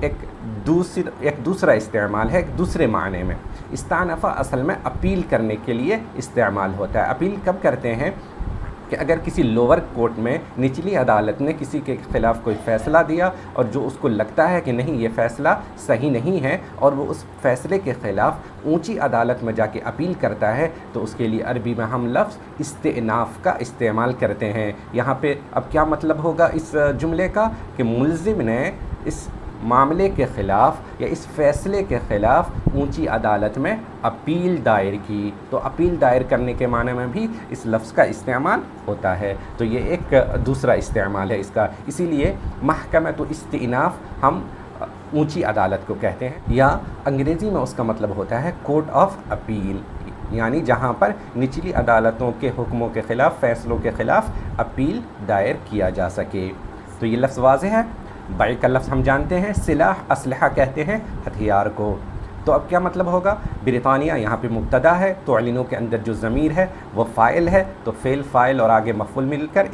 ایک دوسرا استعمال ہے ایک دوسرے معنی میں۔ استانفہ اصل میں اپیل کرنے کے لیے استعمال ہوتا ہے۔ اپیل کب کرتے ہیں کہ اگر کسی لوور کورٹ میں نچلی عدالت نے کسی کے خلاف کوئی فیصلہ دیا اور جو اس کو لگتا ہے کہ نہیں یہ فیصلہ صحیح نہیں ہے اور وہ اس فیصلے کے خلاف اونچی عدالت میں جا کے اپیل کرتا ہے، تو اس کے لیے عربی میں ہم لفظ استئناف کا استعمال کرتے ہیں۔ یہاں پہ اب کیا مطلب ہوگا اس جملے کا کہ ملزم نے اس معاملے کے خلاف یا اس فیصلے کے خلاف اونچی عدالت میں اپیل دائر کی، تو اپیل دائر کرنے کے معنی میں بھی اس لفظ کا استعمال ہوتا ہے۔ تو یہ ایک دوسرا استعمال ہے اس کا، اسی لیے محکمۃ استئناف ہم اونچی عدالت کو کہتے ہیں، یا انگریزی میں اس کا مطلب ہوتا ہے کورٹ آف اپیل، یعنی جہاں پر نچلی عدالتوں کے حکموں کے خلاف، فیصلوں کے خلاف اپیل دائر کیا جا سکے۔ تو یہ لفظ واضح ہے۔ بیع کا لفظ ہم جانتے ہیں، سلاح اسلحہ کہتے ہیں ہتھیار کو۔ تو اب کیا مطلب ہوگا؟ برطانیہ یہاں پہ مبتدا ہے، تعلنوں کے اندر جو ضمیر ہے وہ فاعل ہے، تو فعل فاعل اور آگے مفعول مل کر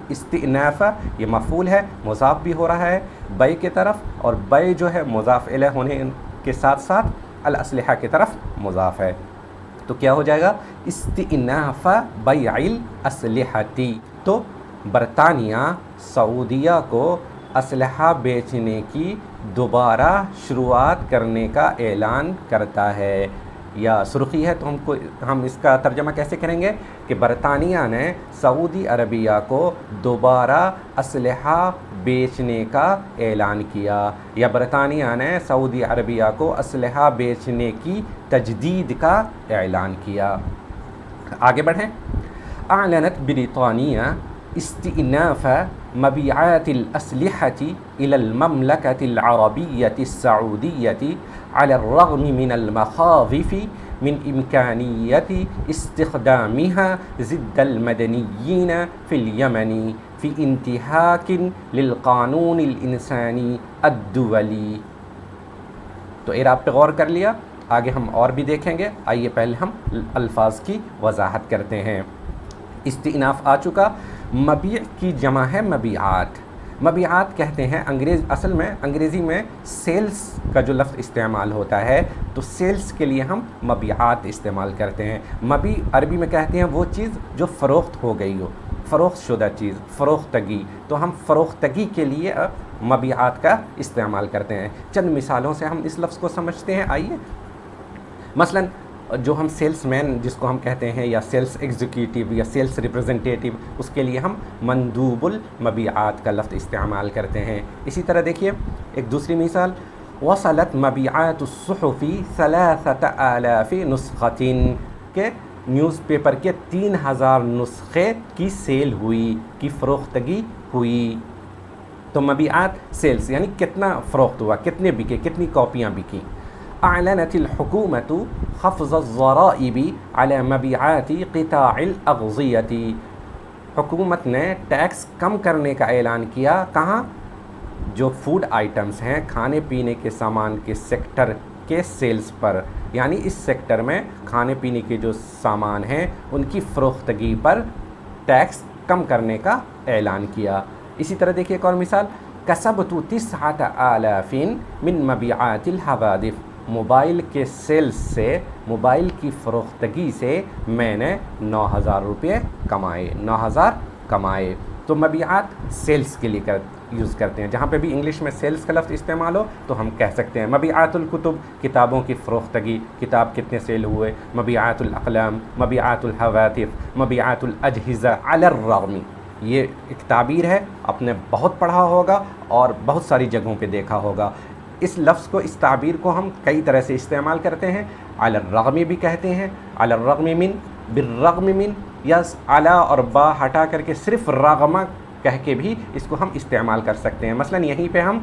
استئناف یہ مفعول ہے، مضاف بھی ہو رہا ہے بیع کی طرف، اور بیع جو ہے مضاف الیہ ہونے کے ساتھ ساتھ الاسلحہ کی طرف مضاف ہے۔ تو کیا ہو جائے گا؟ استئناف بیع الاسلحہ۔ تو برطانیہ سعودیہ کو اسلحہ بیچنے کی دوبارہ شروعات کرنے کا اعلان کرتا ہے، یا سرخی ہے تو ہم اس کا ترجمہ کیسے کریں گے کہ برطانیہ نے سعودی عربیہ کو دوبارہ اسلحہ بیچنے کا اعلان کیا، یا برطانیہ نے سعودی عربیہ کو اسلحہ بیچنے کی تجدید کا اعلان کیا۔ آگے بڑھیں۔ اعلنت برطانیہ استئناف مبيعات الأسلحة إلى المملكة العربية السعودية على الرغم من المخاوف من إمكانية استخدامها ضد المدنيين في اليمن في انتهاك للقانون الإنساني الدولي۔ تو اعراب پہ غور کر لیا، آگے ہم اور بھی دیکھیں گے۔ آئیے پہلے ہم الفاظ کی وضاحت کرتے ہیں۔ استئناف آ چکا۔ مبیع کی جمع ہے مبیعات۔ مبیعات کہتے ہیں اصل میں انگریزی میں سیلز کا جو لفظ استعمال ہوتا ہے، تو سیلز کے لیے ہم مبیعات استعمال کرتے ہیں۔ مبیع عربی میں کہتے ہیں وہ چیز جو فروخت ہو گئی ہو، فروخت شدہ چیز، فروختگی۔ تو ہم فروختگی کے لیے مبیعات کا استعمال کرتے ہیں۔ چند مثالوں سے ہم اس لفظ کو سمجھتے ہیں، آئیے۔ مثلاً جو ہم سیلس مین جس کو ہم کہتے ہیں، یا سیلس ایگزیکٹو یا سیلس ریپرزنٹیٹیو، اس کے لیے ہم مندوب المبیعات کا لفظ استعمال کرتے ہیں۔ اسی طرح دیکھیے ایک دوسری مثال، وصلت مبیعات الصحف 3000 نسخة، کہ نیوز پیپر کے 3000 نسخے کی سیل ہوئی، کی فروختگی ہوئی۔ تو مبیعات سیلس یعنی کتنا فروخت ہوا، کتنے بکے، کتنی کاپیاں بکیں۔ اعلنت الحکومت خفض الضرائب على مبيعات قطاع الاغذیہ، حکومت نے ٹیکس کم کرنے کا اعلان کیا، کہاں؟ جو فوڈ آئٹمز ہیں، کھانے پینے کے سامان کے سیکٹر کے سیلز پر، یعنی اس سیکٹر میں کھانے پینے کے جو سامان ہیں ان کی فروختگی پر ٹیکس کم کرنے کا اعلان کیا۔ اسی طرح دیکھیے ایک اور مثال، کسبت 9000 من مبیعات الحوادث، موبائل کے سیلز سے، موبائل کی فروختگی سے میں نے 9000 روپے کمائے، 9000 کمائے۔ تو مبیعات سیلز کے لیے یوز کرتے ہیں۔ جہاں پہ بھی انگلش میں سیلز کا لفظ استعمال ہو تو ہم کہہ سکتے ہیں مبیعات الکتب، کتابوں کی فروختگی، کتاب کتنے سیل ہوئے۔ مبیعات الاقلام، مبیعات الہواتف، مبیعات الاجہزہ علی الرغم۔ یہ ایک تعبیر ہے، آپ نے بہت پڑھا ہوگا اور بہت ساری جگہوں پہ دیکھا ہوگا۔ اس لفظ کو، اس تعبیر کو ہم کئی طرح سے استعمال کرتے ہیں۔ علی الرغم بھی کہتے ہیں، علی الرغم من، بالرغم من، یا علی اور با ہٹا کر کے صرف رغم کہہ کے بھی اس کو ہم استعمال کر سکتے ہیں۔ مثلا یہیں پہ ہم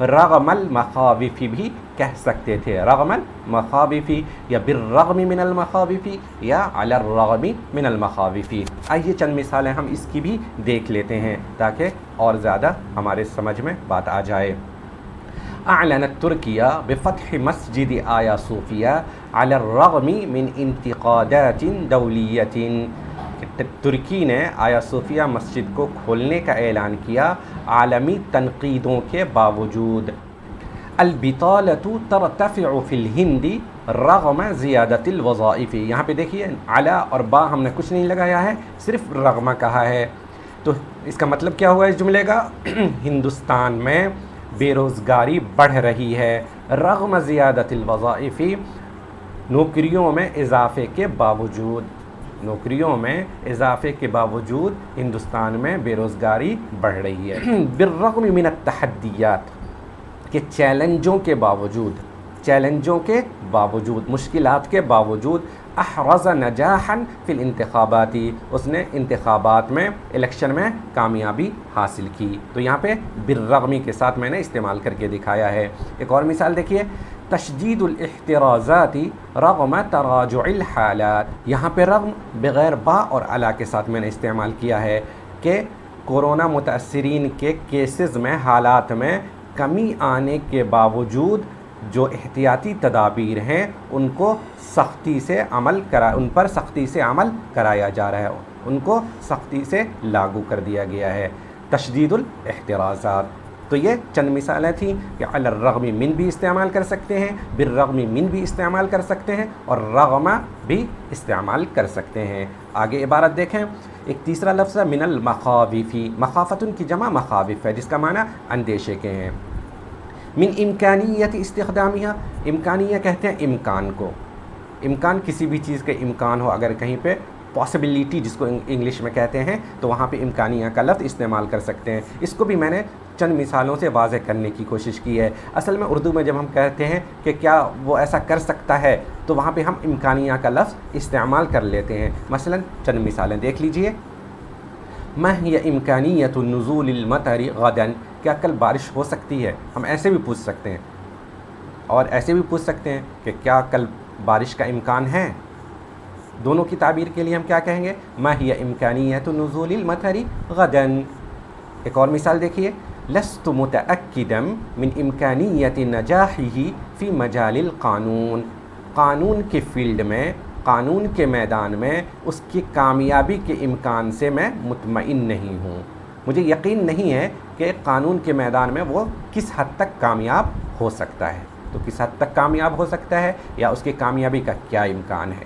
رغم المخاوف بھی کہہ سکتے تھے، رغم المخاوف، یا بالرغم من المخاوف، یا علی الرغم من المخاوف۔ آئیے چند مثالیں ہم اس کی بھی دیکھ لیتے ہیں تاکہ اور زیادہ ہمارے سمجھ میں بات آ جائے۔ اعلنت ترکیہ بفتح مسجد آیا صوفیہ علی الرغم من انتقادات دولیۃ، ترکی نے آیا صوفیہ مسجد کو کھولنے کا اعلان کیا عالمی تنقیدوں کے باوجود۔ البطالۃ ترتفع فی الہند رغم زیادت الوظائف، یہاں پہ دیکھیے علی اور با ہم نے کچھ نہیں لگایا ہے، صرف رغم کہا ہے، تو اس کا مطلب کیا ہوا اس جملے کا؟ ہندوستان میں بے روزگاری بڑھ رہی ہے، رغم زیادت الوظائف، نوکریوں میں اضافے کے باوجود، نوکریوں میں اضافے کے باوجود ہندوستان میں بے روزگاری بڑھ رہی ہے۔ بالرغم من التحدیات، کہ چیلنجوں کے باوجود، چیلنجوں کے باوجود، مشکلات کے باوجود، احرز نجاحا فی الانتخابات، اس نے انتخابات میں، الیکشن میں کامیابی حاصل کی، تو یہاں پہ بالرغم کے ساتھ میں نے استعمال کر کے دکھایا ہے۔ ایک اور مثال دیکھیے، تشدید الاحترازات رغم تراجع الحالات، یہاں پہ رغم بغیر با اور علی کے ساتھ میں نے استعمال کیا ہے کہ کورونا متاثرین کے کیسز میں، حالات میں کمی آنے کے باوجود جو احتیاطی تدابیر ہیں ان کو سختی سے ان پر سختی سے عمل کرایا جا رہا ہے، ان کو سختی سے لاگو کر دیا گیا ہے، تشدید الاحترازات۔ تو یہ چند مثالیں تھیں کہ علی الرغم من بھی استعمال کر سکتے ہیں، بالرغم من بھی استعمال کر سکتے ہیں، اور رغم بھی استعمال کر سکتے ہیں۔ آگے عبارت دیکھیں، ایک تیسرا لفظ ہے من المخاوف، مخافتن کی جمع مخاوف ہے، جس کا معنی اندیشے کے ہیں۔ من امکانیت استخدامیہ، امکانیہ کہتے ہیں امکان کو، امکان کسی بھی چیز کے امکان ہو، اگر کہیں پہ پاسبلٹی جس کو انگلش میں کہتے ہیں تو وہاں پہ امکانیہ کا لفظ استعمال کر سکتے ہیں۔ اس کو بھی میں نے چند مثالوں سے واضح کرنے کی کوشش کی ہے۔ اصل میں اردو میں جب ہم کہتے ہیں کہ کیا وہ ایسا کر سکتا ہے تو وہاں پہ ہم امکانیہ کا لفظ استعمال کر لیتے ہیں۔ مثلا چند مثالیں دیکھ لیجئے، ما ہی امکانیت نزول المطر غدا، کیا کل بارش ہو سکتی ہے؟ ہم ایسے بھی پوچھ سکتے ہیں، اور ایسے بھی پوچھ سکتے ہیں کہ کیا کل بارش کا امکان ہے؟ دونوں کی تعبیر کے لیے ہم کیا کہیں گے؟ ما ہی امکانیت نزول المطر غدا۔ ایک اور مثال دیکھیے، لست متأکدا من امکانیت نجاحہ فی مجال القانون، قانون کے فیلڈ میں، قانون کے میدان میں اس کی کامیابی کے امکان سے میں مطمئن نہیں ہوں، مجھے یقین نہیں ہے کہ قانون کے میدان میں وہ کس حد تک کامیاب ہو سکتا ہے، تو کس حد تک کامیاب ہو سکتا ہے یا اس کی کامیابی کا کیا امکان ہے۔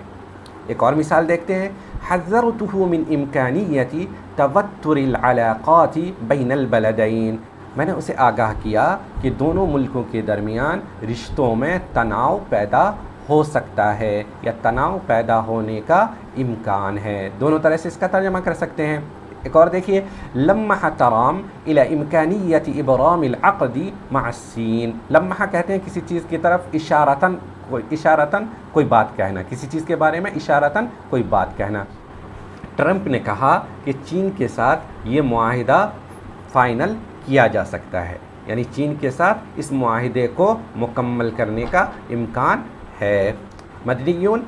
ایک اور مثال دیکھتے ہیں، حذرتہ من امکانیت توتر العلاقات بین البلدین، میں نے اسے آگاہ کیا کہ دونوں ملکوں کے درمیان رشتوں میں تناؤ پیدا ہو سکتا ہے یا تناؤ پیدا ہونے کا امکان ہے، دونوں طرح سے اس کا ترجمہ کر سکتے ہیں۔ ایک اور دیکھیے، لمح ترام الی امکانیت ابرام العقد مع الصین، لمح کہتے ہیں کسی چیز کی طرف اشارتاً کوئی بات کہنا، کسی چیز کے بارے میں اشارتاً کوئی بات کہنا۔ ٹرمپ نے کہا کہ چین کے ساتھ یہ معاہدہ فائنل کیا جا سکتا ہے، یعنی چین کے ساتھ اس معاہدے کو مکمل کرنے کا امکان ہے۔ مدنیون،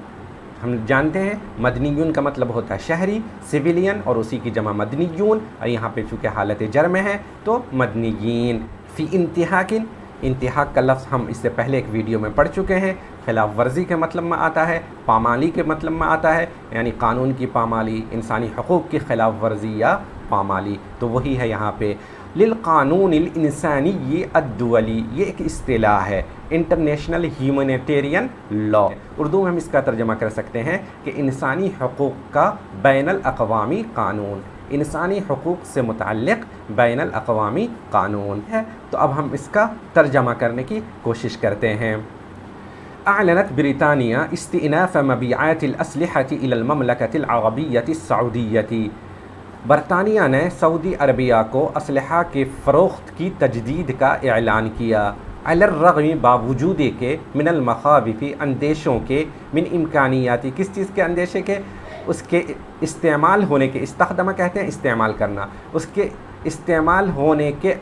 ہم جانتے ہیں مدنیون کا مطلب ہوتا ہے شہری، سویلین، اور اسی کی جمع مدنیون، اور یہاں پہ چونکہ حالت جر میں ہے تو مدنیین۔ فی انتہاکن، انتہاک کا لفظ ہم اس سے پہلے ایک ویڈیو میں پڑھ چکے ہیں، خلاف ورزی کے مطلب میں آتا ہے، پامالی کے مطلب میں آتا ہے، یعنی قانون کی پامالی، انسانی حقوق کی خلاف ورزی یا پامالی، تو وہی ہے یہاں پہ۔ للقانون الانسانی الدولی، یہ ایک اصطلاح ہے، انٹرنیشنل ہیومینیٹیرین لا، اردو میں ہم اس کا ترجمہ کر سکتے ہیں کہ انسانی حقوق کا بین الاقوامی قانون، انسانی حقوق سے متعلق بین الاقوامی قانون ہے۔ تو اب ہم اس کا ترجمہ کرنے کی کوشش کرتے ہیں۔ اعلنت برطانیہ استئناف مبيعات الاسلحة الى المملكة العربية السعودية، برطانیہ نے سعودی عربیہ کو اسلحہ کی فروخت کی تجدید کا اعلان کیا، علی الرغم باوجود کے، من المخاوف اندیشوں کے، من امکانیاتی کس چیز کے اندیشے کے؟ اس کے استعمال ہونے کے، استخدمہ کہتے ہیں استعمال کرنا، اس کے استعمال ہونے کے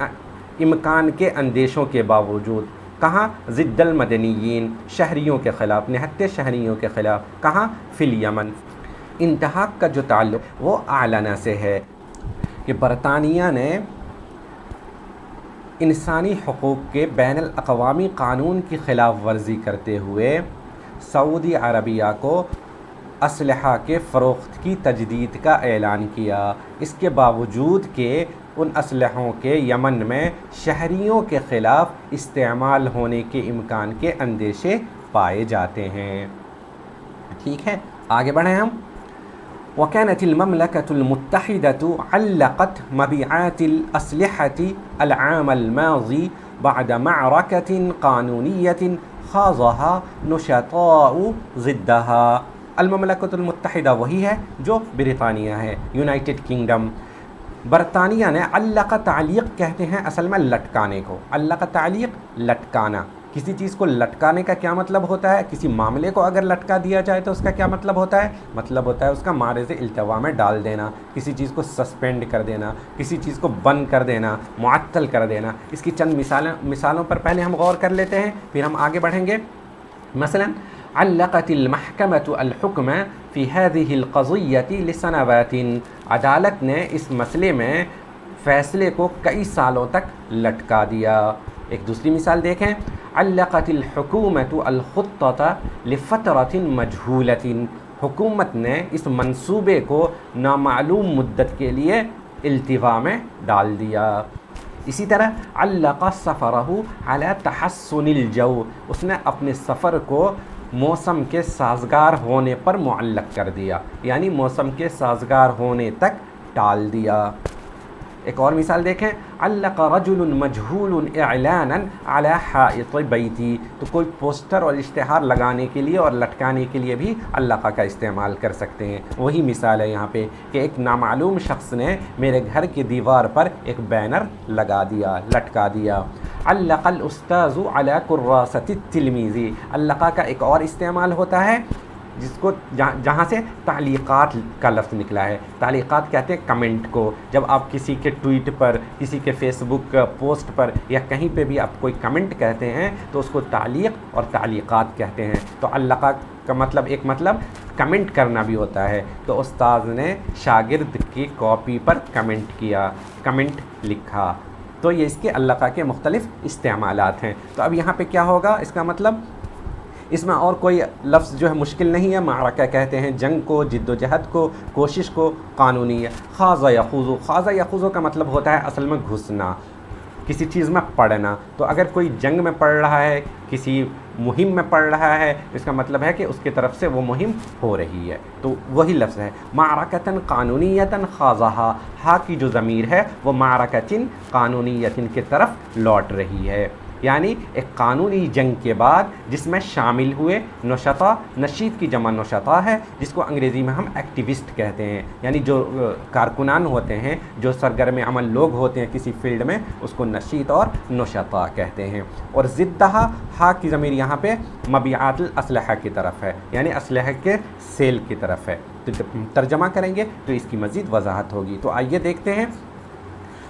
امکان کے اندیشوں کے باوجود، کہاں؟ ضد المدنیین، شہریوں کے خلاف، نہتے شہریوں کے خلاف، کہاں؟ فی الیمن۔ انتہاک کا جو تعلق وہ اعلانہ سے ہے کہ برطانیہ نے انسانی حقوق کے بین الاقوامی قانون کی خلاف ورزی کرتے ہوئے سعودی عربیہ کو اسلحہ کے فروخت کی تجدید کا اعلان کیا، اس کے باوجود کہ ان اسلحوں کے یمن میں شہریوں کے خلاف استعمال ہونے کے امکان کے اندیشے پائے جاتے ہیں۔ ٹھیک ہے، آگے بڑھیں ہم۔ وكانت المملكة المتحدة علقت مبيعات الأسلحة العام الماضي بعد معركة قانونية خاضها نشطاء ضدها۔ المملکۃ المتحدہ وہی ہے جو برطانیہ ہے، یونائٹڈ کنگڈم۔ برطانیہ نے علق، تعلیق کہتے ہیں اصل میں لٹکانے کو، علق تعلیق لٹکانا۔ کسی چیز کو لٹکانے کا کیا مطلب ہوتا ہے؟ کسی معاملے کو اگر لٹکا دیا جائے تو اس کا کیا مطلب ہوتا ہے؟ مطلب ہوتا ہے اس کا معرض التوا میں ڈال دینا، کسی چیز کو سسپینڈ کر دینا، کسی چیز کو بند کر دینا، معطل کر دینا۔ اس کی چند مثالوں پر پہلے ہم غور کر لیتے ہیں، پھر ہم آگے بڑھیں گے۔ مثلا علقت المحکمة الحکم فی هذه القضیة لسنوات، عدالت نے اس مسئلے میں فیصلے کو کئی سالوں تک لٹکا دیا۔ ایک دوسری مثال دیکھیں، علقت الحکومۃ الخطۃ لفترۃ مجہولۃ، حکومت نے اس منصوبے کو نامعلوم مدت کے لیے التوا میں ڈال دیا۔ اسی طرح علق سفرہ علی تحسن الجو، اس نے اپنے سفر کو موسم کے سازگار ہونے پر معلق کر دیا، یعنی موسم کے سازگار ہونے تک ٹال دیا۔ ایک اور مثال دیکھیں، علق رجل مجہول اعلانا علی حائط بیتی، تو کوئی پوسٹر اور اشتہار لگانے کے لیے اور لٹکانے کے لیے بھی علقہ کا استعمال کر سکتے ہیں۔ وہی مثال ہے یہاں پہ کہ ایک نامعلوم شخص نے میرے گھر کی دیوار پر ایک بینر لگا دیا، لٹکا دیا۔ علق الاستاذ علی کراسۃ التلمیذ، علقہ کا ایک اور استعمال ہوتا ہے جس کو جہاں سے تعلیقات کا لفظ نکلا ہے۔ تعلیقات کہتے ہیں کمنٹ کو، جب آپ کسی کے ٹویٹ پر، کسی کے فیس بک پوسٹ پر یا کہیں پہ بھی آپ کوئی کمنٹ کہتے ہیں تو اس کو تعلیق اور تعلیقات کہتے ہیں۔ تو علقہ کا مطلب ایک مطلب کمنٹ کرنا بھی ہوتا ہے، تو استاذ نے شاگرد کی کاپی پر کمنٹ کیا، کمنٹ لکھا، تو یہ اس کے علقہ کے مختلف استعمالات ہیں۔ تو اب یہاں پہ کیا ہوگا، اس کا مطلب اس میں اور کوئی لفظ جو ہے مشکل نہیں ہے۔ معرکہ کہتے ہیں جنگ کو، جد و جہد کو، کوشش کو، قانونی ہے۔ خاض یخوض، خاض یخوض کا مطلب ہوتا ہے اصل میں گھسنا، کسی چیز میں پڑنا۔ تو اگر کوئی جنگ میں پڑ رہا ہے، کسی مہم میں پڑ رہا ہے، اس کا مطلب ہے کہ اس کی طرف سے وہ مہم ہو رہی ہے، تو وہی لفظ ہے۔ معرکۃ قانونیۃ خاضھا، ہا کی جو ضمیر ہے وہ معرکۃ قانونیۃ کی طرف لوٹ رہی ہے، یعنی ایک قانونی جنگ کے بعد جس میں شامل ہوئے نشطاء، نشید کی جمع نشطاء ہے، جس کو انگریزی میں ہم ایکٹیوسٹ کہتے ہیں، یعنی جو کارکنان ہوتے ہیں، جو سرگرم عمل لوگ ہوتے ہیں کسی فیلڈ میں، اس کو نشید اور نشطاء کہتے ہیں۔ اور ضدھا، ہا کی ضمیر یہاں پہ مبیعات الاسلحہ کی طرف ہے، یعنی اسلحہ کے سیل کی طرف ہے۔ تو جب ترجمہ کریں گے تو اس کی مزید وضاحت ہوگی۔ تو آئیے دیکھتے ہیں۔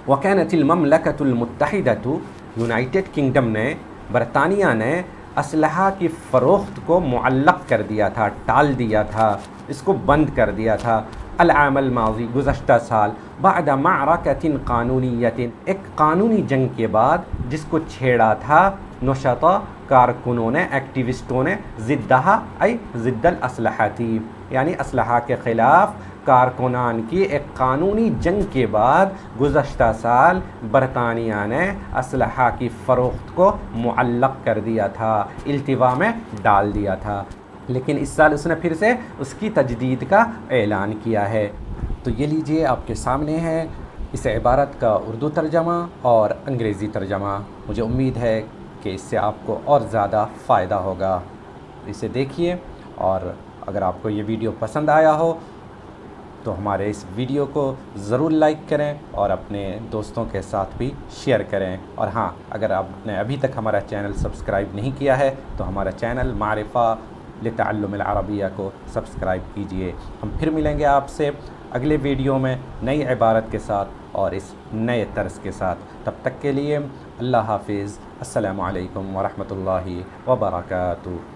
وكانت المملكة المتحدة، یونائٹڈ کنگڈم نے، برطانیہ نے اسلحہ کی فروخت کو معلق کر دیا تھا، ٹال دیا تھا، اس کو بند کر دیا تھا۔ العام الماضی، گزشتہ سال، بعد معرکۃ قانونیۃ، ایک قانونی جنگ کے بعد جس کو چھیڑا تھا نشطاء، کارکنوں نے، ایکٹیوسٹوں نے، ضدھا ای ضد الاسلحہ تھی، یعنی اسلحہ کے خلاف کارکنان کی ایک قانونی جنگ کے بعد گزشتہ سال برطانیہ نے اسلحہ کی فروخت کو معلق کر دیا تھا، التوا میں ڈال دیا تھا، لیکن اس سال اس نے پھر سے اس کی تجدید کا اعلان کیا ہے۔ تو یہ لیجئے آپ کے سامنے ہے اس عبارت کا اردو ترجمہ اور انگریزی ترجمہ۔ مجھے امید ہے کہ اس سے آپ کو اور زیادہ فائدہ ہوگا۔ اسے دیکھیے، اور اگر آپ کو یہ ویڈیو پسند آیا ہو تو ہمارے اس ویڈیو کو ضرور لائک کریں اور اپنے دوستوں کے ساتھ بھی شیئر کریں۔ اور ہاں، اگر آپ نے ابھی تک ہمارا چینل سبسکرائب نہیں کیا ہے تو ہمارا چینل معرفہ لتعلم العربیہ کو سبسکرائب کیجئے۔ ہم پھر ملیں گے آپ سے اگلے ویڈیو میں نئی عبارت کے ساتھ اور اس نئے طرز کے ساتھ۔ تب تک کے لیے اللہ حافظ، السلام علیکم ورحمۃ اللہ وبرکاتہ۔